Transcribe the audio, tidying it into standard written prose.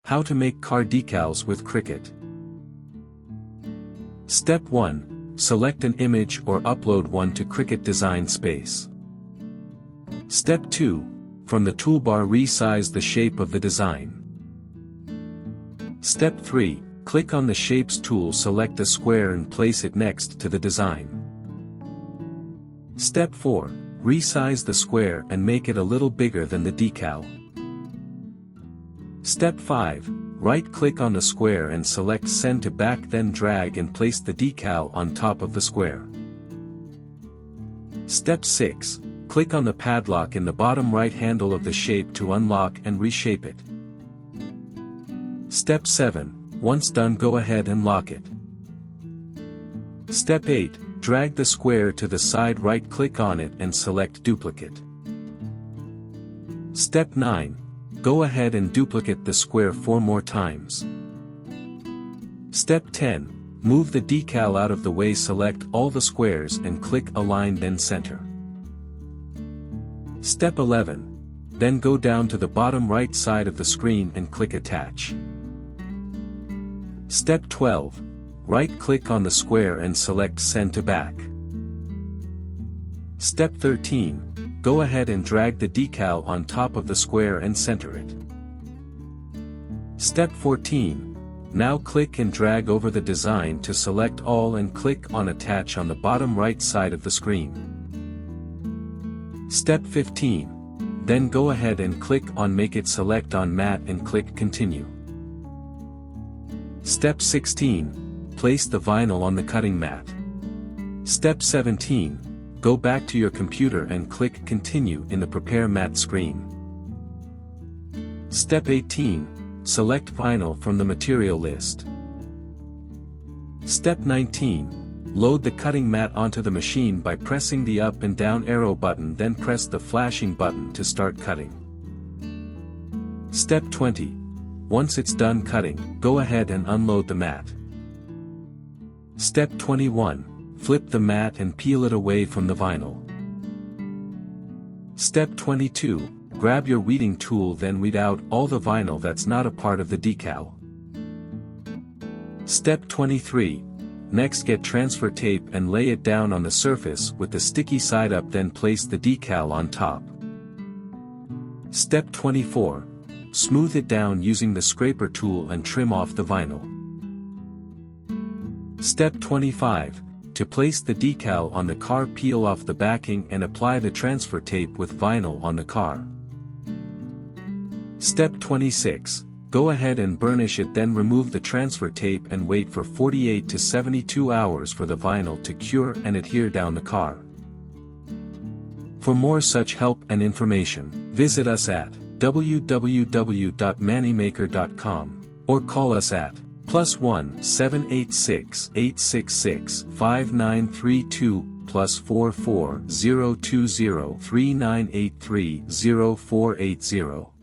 How to make car decals with Cricut. Step 1. Select an image or upload one to Cricut Design Space. Step 2. From the toolbar resize the shape of the design. Step 3. Click on the Shapes tool, select a square and place it next to the design. Step 4. Resize the square and make it a little bigger than the decal. Step 5. Right-click on the square and select Send to Back, then drag and place the decal on top of the square. Step 6. Click on the padlock in the bottom right handle of the shape to unlock and reshape it. Step 7. Once done, go ahead and lock it. Step 8. Drag the square to the side, right-click on it and select Duplicate. Step 9. Go ahead and duplicate the square 4 more times. Step 10. Move the decal out of the way, select all the squares and click Align, then Center. Step 11. Then go down to the bottom right side of the screen and click Attach. Step 12. Right-click on the square and select Send to Back. Step 13. Go ahead and drag the decal on top of the square and center it. Step 14. Now click and drag over the design to select all and click on Attach on the bottom right side of the screen. Step 15. Then go ahead and click on Make It, select on Matte and click Continue. Step 16. Place the vinyl on the cutting mat. Step 17. Go back to your computer and click Continue in the Prepare Matte screen. Step 18. Select vinyl from the material list. Step 19. Load the cutting mat onto the machine by pressing the up and down arrow button, then press the flashing button to start cutting. Step 20. Once it's done cutting, go ahead and unload the mat. Step 21. Flip the mat and peel it away from the vinyl. Step 22. Grab your weeding tool, then weed out all the vinyl that's not a part of the decal. Step 23. Next, get transfer tape and lay it down on the surface with the sticky side up, then place the decal on top. Step 24. Smooth it down using the scraper tool and trim off the vinyl. Step 25. To place the decal on the car, peel off the backing and apply the transfer tape with vinyl on the car. Step 26. Go ahead and burnish it, then remove the transfer tape and wait for 48 to 72 hours for the vinyl to cure and adhere down the car. For more such help and information, visit us at www.mannymaker.com or call us at +1 786 866 5932 +44 020 3983 0480.